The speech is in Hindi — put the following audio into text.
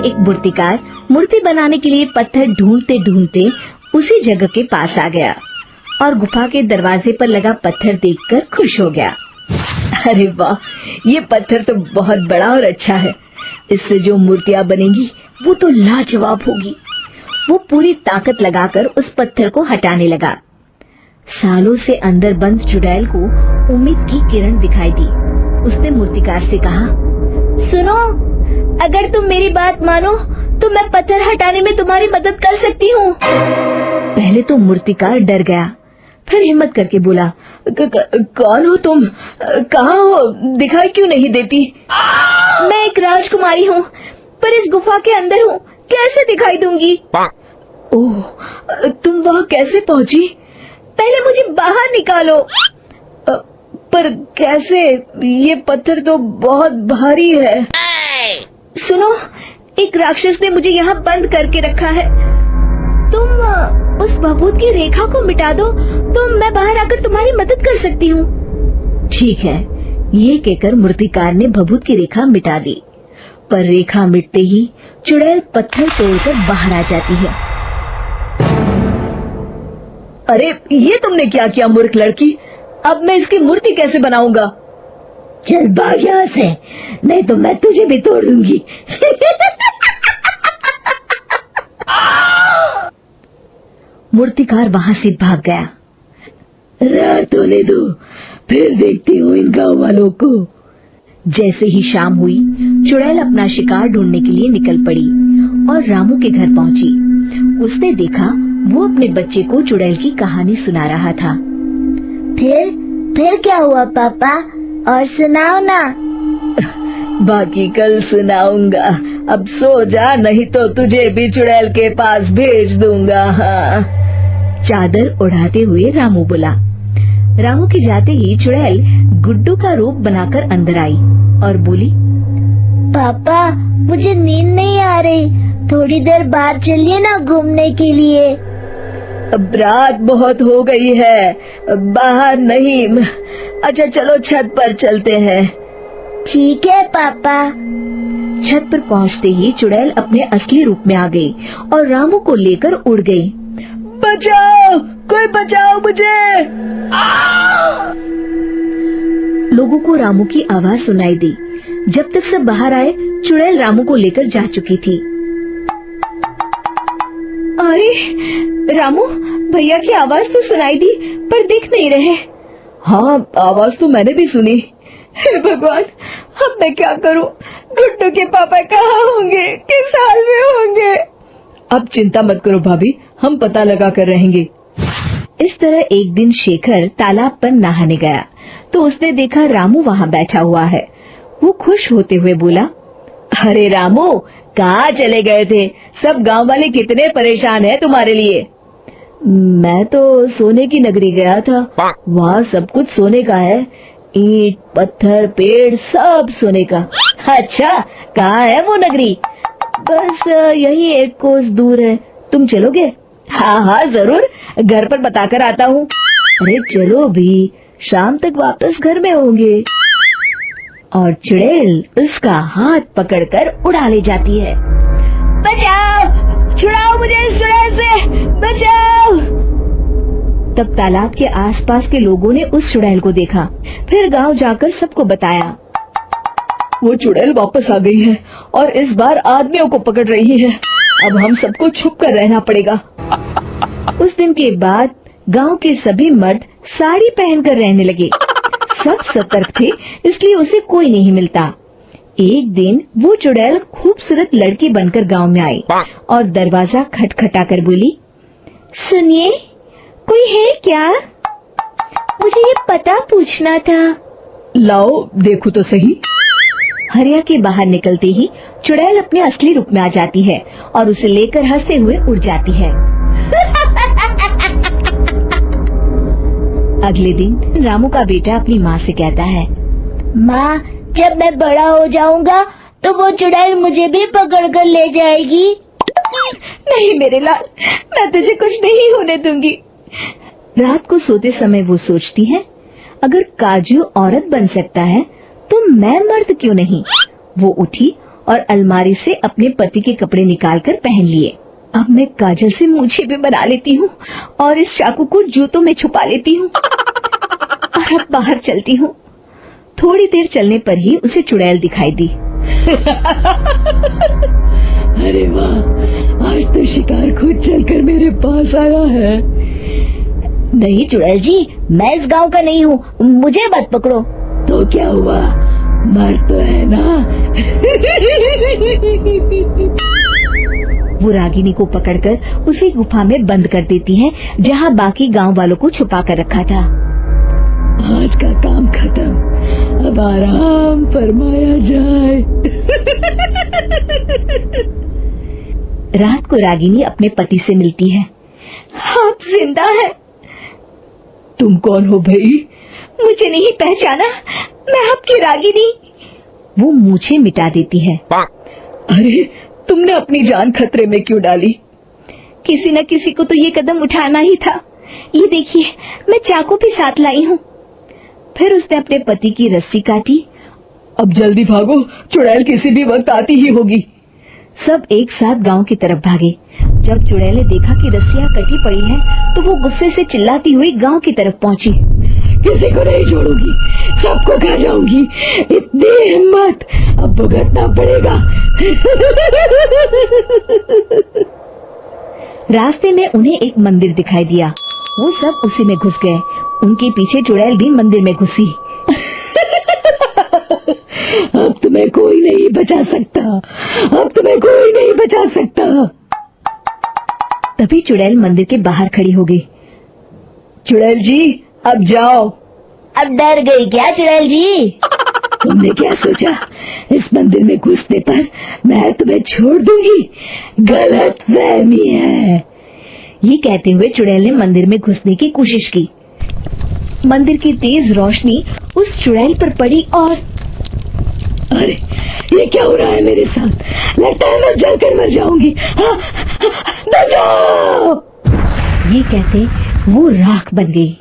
एक मूर्तिकार मूर्ति बनाने के लिए पत्थर ढूंढते ढूंढते उसी जगह के पास आ गया और गुफा के दरवाजे पर लगा पत्थर देखकर खुश हो गया। अरे वाह, ये पत्थर तो बहुत बड़ा और अच्छा है। इससे जो मूर्तियां बनेंगी वो तो लाजवाब होगी। वो पूरी ताकत लगाकर उस पत्थर को हटाने लगा। सालों से अंदर बंद चुड़ैल को उम्मीद की किरण दिखाई दी। उसने मूर्तिकार से कहा, सुनो, अगर तुम मेरी बात मानो तो मैं पत्थर हटाने में तुम्हारी मदद कर सकती हूँ। पहले तो मूर्तिकार डर गया, फिर हिम्मत करके बोला, कौन हो तुम? कहाँ हो? दिखाई क्यों नहीं देती? मैं एक राजकुमारी हूँ, पर इस गुफा के अंदर हूँ, कैसे दिखाई दूंगी? ओह, तुम वहाँ कैसे पहुँची? पहले मुझे बाहर निकालो। पर कैसे? ये पत्थर तो बहुत भारी है। सुनो, एक राक्षस ने मुझे यहाँ बंद करके रखा है। तुम उस भभूत की रेखा को मिटा दो तो मैं बाहर आकर तुम्हारी मदद कर सकती हूँ। ठीक है, ये कहकर मूर्तिकार ने भभूत की रेखा मिटा दी, पर रेखा मिटते ही चुड़ैल पत्थर तोड़कर बाहर आ जाती है। अरे, ये तुमने क्या किया मूर्ख लड़की? अब मैं इसकी मूर्ति कैसे बनाऊंगा? चल भाग यहाँ से, नहीं तो मैं तुझे भी तोड़ दूंगी। मूर्तिकार वहाँ से भाग गया। रात होने दो, फिर देखती हूँ इन गाँव वालों को। जैसे ही शाम हुई, चुड़ैल अपना शिकार ढूंढने के लिए निकल पड़ी और रामू के घर पहुँची। उसने देखा वो अपने बच्चे को चुड़ैल की कहानी सुना रहा था। फिर क्या हुआ पापा? और सुनाओ ना। बाकी कल सुनाऊंगा, अब सो जा, नहीं तो तुझे भी चुड़ैल के पास भेज दूंगा। हाँ। चादर उड़ाते हुए रामू बोला। रामू के जाते ही चुड़ैल गुड्डू का रूप बनाकर अंदर आई और बोली, पापा मुझे नींद नहीं आ रही, थोड़ी देर बाहर चलिए ना घूमने के लिए। अब रात बहुत हो गई है, बाहर नहीं। अच्छा चलो छत पर चलते हैं। ठीक है पापा। छत पर पहुंचते ही चुड़ैल अपने असली रूप में आ गई और रामू को लेकर उड़ गई। बचाओ, कोई बचाओ मुझे। लोगों को रामू की आवाज सुनाई दी। जब तक सब बाहर आए, चुड़ैल रामू को लेकर जा चुकी थी। अरे रामू, भैया की आवाज तो सुनाई दी पर दिख नहीं रहे। हाँ, आवाज तो मैंने भी सुनी। हे भगवान, अब मैं क्या करूं? गुड्डू के पापा कहाँ होंगे? किस हाल में होंगे? अब चिंता मत करो भाभी, हम पता लगा कर रहेंगे। इस तरह एक दिन शेखर तालाब पर नहाने गया तो उसने देखा रामू वहाँ बैठा हुआ है। वो खुश होते हुए बोला, अरे रामू, कहाँ चले गए थे? सब गांव वाले कितने परेशान हैं तुम्हारे लिए। मैं तो सोने की नगरी गया था, वहाँ सब कुछ सोने का है, ईंट पत्थर पेड़ सब सोने का। अच्छा, कहाँ है वो नगरी? बस यही एक कोस दूर है, तुम चलोगे? हाँ हाँ जरूर, घर पर बताकर आता हूँ। अरे चलो भी, शाम तक वापस घर में होंगे। और चुड़ैल उसका हाथ पकड़कर उड़ा ले जाती है। बचाओ, छुड़ाओ मुझे इस चुड़ैल से, बचाओ। तब तालाब के आसपास के लोगों ने उस चुड़ैल को देखा, फिर गांव जाकर सबको बताया। वो चुड़ैल वापस आ गई है और इस बार आदमियों को पकड़ रही है। अब हम सबको छुप कर रहना पड़ेगा। उस दिन के बाद गांव के सभी मर्द साड़ी पहनकर रहने लगे। सब सतर्क थे, इसलिए उसे कोई नहीं मिलता। एक दिन वो चुड़ैल खूबसूरत लड़की बनकर गांव में आई और दरवाजा खटखटाकर बोली, सुनिए, कोई है क्या? मुझे ये पता पूछना था। लाओ देखो तो सही। हरिया के बाहर निकलते ही चुड़ैल अपने असली रूप में आ जाती है और उसे लेकर हंसते हुए उड़ जाती है। अगले दिन रामू का बेटा अपनी माँ से कहता है, माँ, जब मैं बड़ा हो जाऊंगा तो वो चुड़ैल मुझे भी पकड़ कर ले जाएगी। नहीं मेरे लाल, मैं तुझे कुछ नहीं होने दूंगी। रात को सोते समय वो सोचती है, अगर काजू औरत बन सकता है तो मैं मर्द क्यों नहीं। वो उठी और अलमारी से अपने पति के कपड़े निकालकर पहन लिए। अब मैं काजल से मूछें भी बना लेती हूँ और इस चाकू को जूतों में छुपा लेती हूँ और अब बाहर चलती हूँ। थोड़ी देर चलने पर ही उसे चुड़ैल दिखाई दी। अरे वाह, आज तो शिकार खुद चलकर मेरे पास आया है। नहीं चुड़ैल जी, मैं इस गांव का नहीं हूँ, मुझे मत पकड़ो। तो क्या हुआ, मर तो है ना। वो रागिनी को पकड़कर उसी गुफा में बंद कर देती है जहाँ बाकी गांव वालों को छुपा कर रखा था। आज का काम खत्म, अब आराम फरमाया जाए। रात को रागिनी अपने पति से मिलती है। आप जिंदा है? तुम कौन हो भाई? मुझे नहीं पहचाना, मैं आपकी रागिनी। वो मूछें मिटा देती है। अरे तुमने अपनी जान खतरे में क्यों डाली? किसी न किसी को तो ये कदम उठाना ही था। ये देखिए, मैं चाकू भी साथ लाई हूँ। फिर उसने अपने पति की रस्सी काटी। अब जल्दी भागो, चुड़ैल किसी भी वक्त आती ही होगी। सब एक साथ गांव की तरफ भागे। जब चुड़ैल ने देखा कि रस्सियां कटी पड़ी हैं, तो वो गुस्से से चिल्लाती हुई गांव की तरफ पहुंची। किसी को नहीं छोड़ूंगी, सबको खा जाऊंगी। इतनी हिम्मत, अब भुगतना पड़ेगा। रास्ते में उन्हें एक मंदिर दिखाई दिया। वो सब उसी में घुस गए। उनके पीछे चुड़ैल भी मंदिर में घुसी। अब तुम्हें कोई नहीं बचा सकता, अब तुम्हें कोई नहीं बचा सकता। तभी चुड़ैल मंदिर के बाहर खड़ी हो गई। चुड़ैल जी, अब जाओ। अब डर गई क्या चुड़ैल जी? तुमने क्या सोचा, इस मंदिर में घुसने पर मैं तुम्हें छोड़ दूंगी? गलत फहमी है। ये कहते हुए चुड़ैल ने मंदिर में घुसने की कोशिश की। मंदिर की तेज रोशनी उस चुड़ैल पर पड़ी और अरे ये क्या हो रहा है मेरे साथ? लगता है मैं जलकर मर जाऊंगी। बचाओ! ये कहते वो राख बन गई।